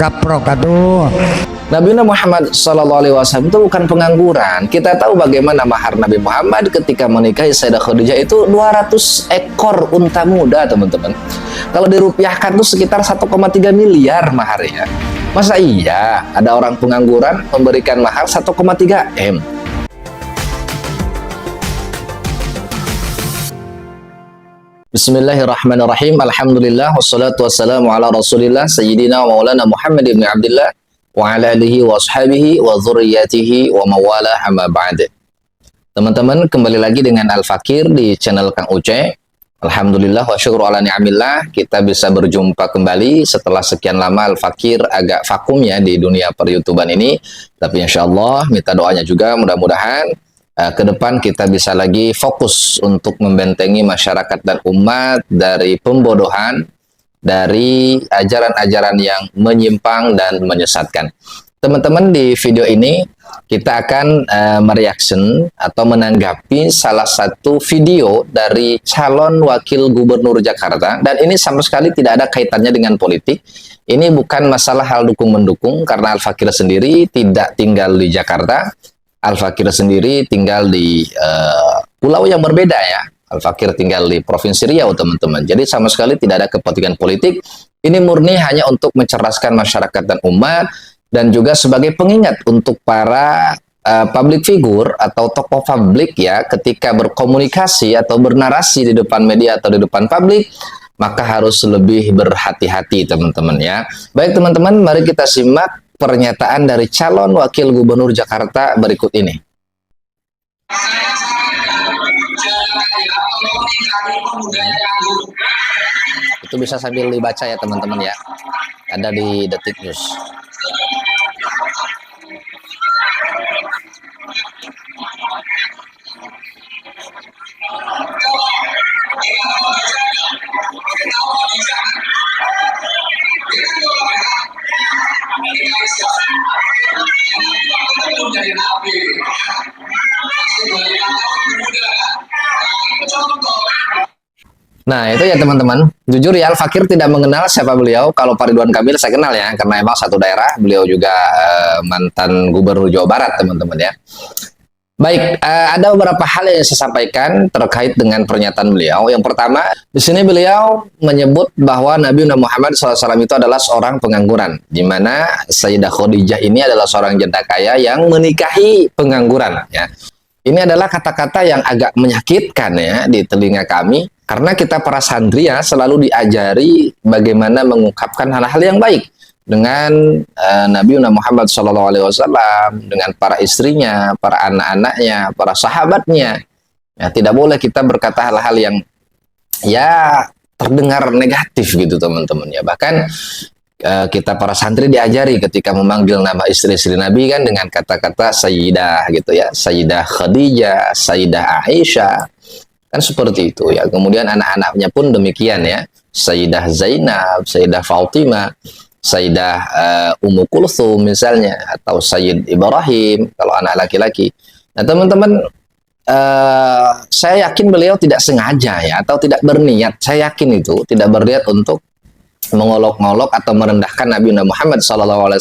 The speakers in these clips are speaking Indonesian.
kaprok aduh. Nabi Muhammad SAW itu bukan pengangguran. Kita tahu bagaimana mahar Nabi Muhammad ketika menikahi Sayyidah Khadijah itu 200 ekor unta muda, teman-teman. Kalau dirupiahkan itu sekitar 1,3 miliar maharnya. Masa iya ada orang pengangguran memberikan mahar 1,3 M? Bismillahirrahmanirrahim. Alhamdulillah wassalatu wassalamu ala Rasulillah sayyidina wa maulana Muhammad ibn Abdullah wa ala alihi wa ashabihi wa dzurriyyatihi wa mawala amma ba'd. Teman-teman, kembali lagi dengan Al-Fakir di channel Kang Uce. Alhamdulillah wa syukru ala ni'amillah, kita bisa berjumpa kembali setelah sekian lama Al-Fakir agak vakum ya di dunia per-YouTuban ini. Tapi insyaallah minta doanya juga, mudah-mudahan ke depan kita bisa lagi fokus untuk membentengi masyarakat dan umat dari pembodohan, dari ajaran-ajaran yang menyimpang dan menyesatkan. Teman-teman, di video ini kita akan mereaction atau menanggapi salah satu video dari calon wakil gubernur Jakarta, dan ini sama sekali tidak ada kaitannya dengan politik. Ini bukan masalah hal dukung-mendukung, karena Al-Fakir sendiri tidak tinggal di Jakarta. Al-Fakir sendiri tinggal di pulau yang berbeda ya. Al-Fakir tinggal di Provinsi Riau, teman-teman. Jadi sama sekali tidak ada kepentingan politik. Ini murni hanya untuk mencerdaskan masyarakat dan umat, dan juga sebagai pengingat untuk para public figure atau tokoh publik ya, ketika berkomunikasi atau bernarasi di depan media atau di depan publik, maka harus lebih berhati-hati, teman-teman ya. Baik teman-teman, mari kita simak pernyataan dari calon wakil gubernur Jakarta berikut ini. Itu bisa sambil dibaca ya teman-teman ya. Ada di Detik News. Nah itu ya teman-teman, jujur ya Al-Fakir tidak mengenal siapa beliau. Kalau Pak Ridwan Kamil saya kenal ya, karena emang satu daerah, beliau juga mantan gubernur Jawa Barat, teman-teman ya. Baik, ada beberapa hal yang saya sampaikan terkait dengan pernyataan beliau. Yang pertama, di sini beliau menyebut bahwa Nabi Muhammad SAW itu adalah seorang pengangguran, di mana Sayyidah Khadijah ini adalah seorang janda kaya yang menikahi pengangguran ya. Ini adalah kata-kata yang agak menyakitkan ya di telinga kami, karena kita para santri ya selalu diajari bagaimana mengungkapkan hal-hal yang baik dengan Nabi Muhammad SAW, dengan para istrinya, para anak-anaknya, para sahabatnya. Ya, tidak boleh kita berkata hal-hal yang ya terdengar negatif gitu teman-teman ya. Bahkan kita para santri diajari ketika memanggil nama istri-istri Nabi kan dengan kata-kata Sayyidah gitu ya, Sayyidah Khadijah, Sayyidah Aisyah, kan seperti itu ya. Kemudian anak-anaknya pun demikian ya, Sayyidah Zainab, Sayyidah Fatimah, Sayyidah Ummu Kulthum misalnya, atau Sayyid Ibrahim kalau anak laki-laki. Nah teman-teman, saya yakin beliau tidak sengaja ya, atau tidak berniat. Saya yakin itu tidak berniat untuk mengolok-ngolok atau merendahkan Nabi Muhammad SAW,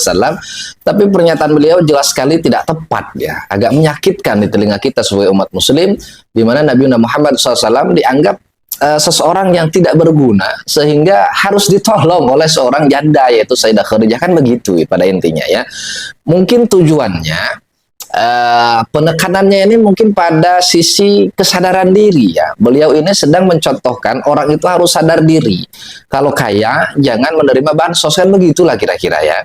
tapi pernyataan beliau jelas sekali tidak tepat ya, agak menyakitkan di telinga kita sebagai umat muslim, di mana Nabi Muhammad SAW dianggap seseorang yang tidak berguna sehingga harus ditolong oleh seorang janda, yaitu Sayyidah Khadijah, kan begitu ya, pada intinya ya. Mungkin tujuannya penekanannya ini mungkin pada sisi kesadaran diri ya. Beliau ini sedang mencontohkan orang itu harus sadar diri. Kalau kaya jangan menerima bansos, kan begitulah kira-kira ya.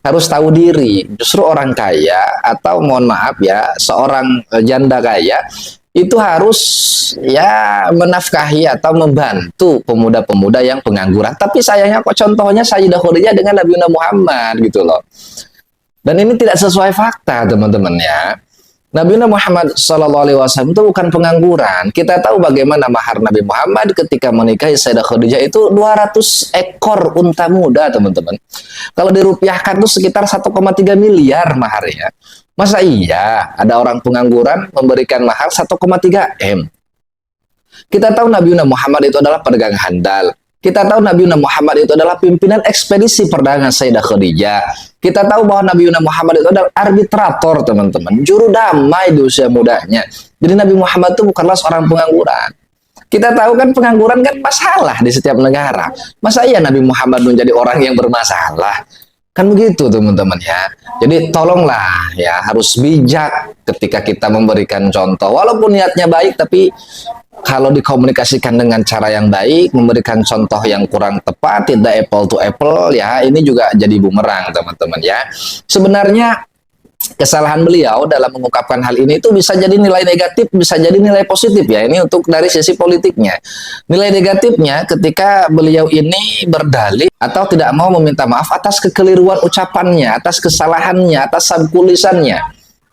Harus tahu diri. Justru orang kaya, atau mohon maaf ya, seorang janda kaya itu harus ya menafkahi atau membantu pemuda-pemuda yang pengangguran. Tapi sayangnya kok contohnya Sayyidah Khadijah dengan Nabi Muhammad gitu loh. Dan ini tidak sesuai fakta teman-teman ya. Nabi Muhammad SAW itu bukan pengangguran. Kita tahu bagaimana mahar Nabi Muhammad ketika menikahi Sayyidah Khadijah itu 200 ekor unta muda, teman-teman. Kalau dirupiahkan itu sekitar 1,3 miliar maharnya. Masa iya ada orang pengangguran memberikan mahar 1,3 M? Kita tahu Nabi Muhammad itu adalah pedagang handal. Kita tahu Nabi Muhammad itu adalah pimpinan ekspedisi perdagangan Sayyidah Khadijah. Kita tahu bahwa Nabi Muhammad itu adalah arbitrator, teman-teman, juru damai di usia mudanya. Jadi Nabi Muhammad itu bukanlah seorang pengangguran. Kita tahu kan pengangguran kan masalah di setiap negara. Masa iya Nabi Muhammad menjadi orang yang bermasalah? Kan begitu, teman-teman ya. Jadi tolonglah ya, harus bijak ketika kita memberikan contoh. Walaupun niatnya baik, tapi kalau dikomunikasikan dengan cara yang baik, memberikan contoh yang kurang tepat, tidak apple to apple, ya ini juga jadi bumerang, teman-teman ya. Sebenarnya kesalahan beliau dalam mengungkapkan hal ini itu bisa jadi nilai negatif, bisa jadi nilai positif ya. Ini untuk dari sisi politiknya. Nilai negatifnya ketika beliau ini berdalih atau tidak mau meminta maaf atas kekeliruan ucapannya, atas kesalahannya, atas sabkulisannya,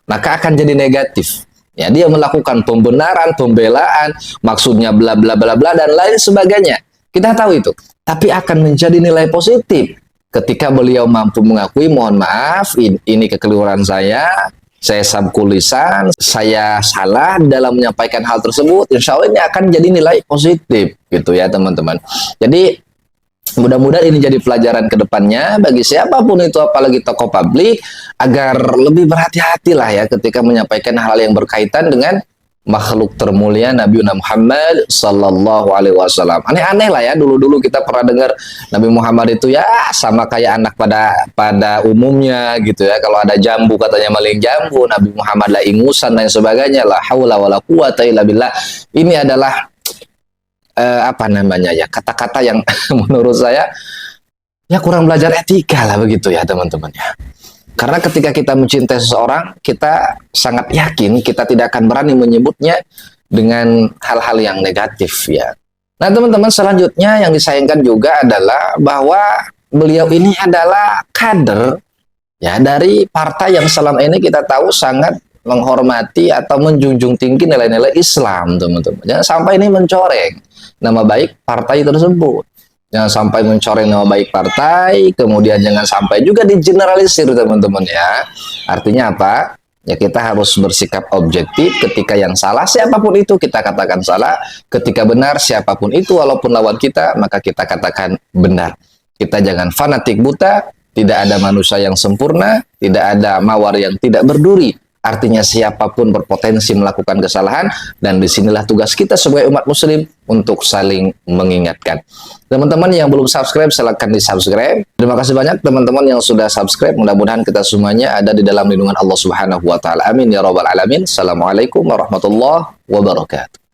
maka akan jadi negatif. Ya, dia melakukan pembenaran, pembelaan, maksudnya bla bla bla bla dan lain sebagainya. Kita tahu itu. Tapi akan menjadi nilai positif ketika beliau mampu mengakui, mohon maaf, ini kekeliruan saya sabkulisan, saya salah dalam menyampaikan hal tersebut. Insya Allah ini akan jadi nilai positif, gitu ya teman-teman. Jadi mudah-mudahan ini jadi pelajaran ke depannya bagi siapapun itu, apalagi tokoh publik, agar lebih berhati-hati lah ya ketika menyampaikan hal yang berkaitan dengan makhluk termulia Nabi Muhammad Sallallahu Alaihi Wasallam. Aneh-aneh lah ya, dulu-dulu kita pernah dengar Nabi Muhammad itu ya sama kayak anak pada umumnya gitu ya. Kalau ada jambu katanya maling jambu, Nabi Muhammad lah ingusan dan sebagainya. La haula wala quwata illa billah. Ini adalah apa namanya ya, kata-kata yang menurut saya ya kurang belajar etika lah begitu ya teman-teman ya. Karena ketika kita mencintai seseorang, kita sangat yakin kita tidak akan berani menyebutnya dengan hal-hal yang negatif ya. Nah teman-teman, selanjutnya yang disayangkan juga adalah bahwa beliau ini adalah kader ya dari partai yang selama ini kita tahu sangat menghormati atau menjunjung tinggi nilai-nilai Islam, teman-teman. Jangan sampai ini mencoreng nama baik partai tersebut. Jangan sampai mencoreng nama baik partai, kemudian jangan sampai juga digeneralisir, teman-teman ya. Artinya apa? Ya kita harus bersikap objektif ketika yang salah, siapapun itu kita katakan salah. Ketika benar, siapapun itu walaupun lawan kita, maka kita katakan benar. Kita jangan fanatik buta, tidak ada manusia yang sempurna, tidak ada mawar yang tidak berduri. Artinya siapapun berpotensi melakukan kesalahan, dan disinilah tugas kita sebagai umat muslim untuk saling mengingatkan. Teman-teman yang belum subscribe, silahkan di subscribe. Terima kasih banyak teman-teman yang sudah subscribe. Mudah-mudahan kita semuanya ada di dalam lindungan Allah Subhanahu wa Ta'ala. Amin ya Rabbal Alamin. Assalamualaikum warahmatullahi wabarakatuh.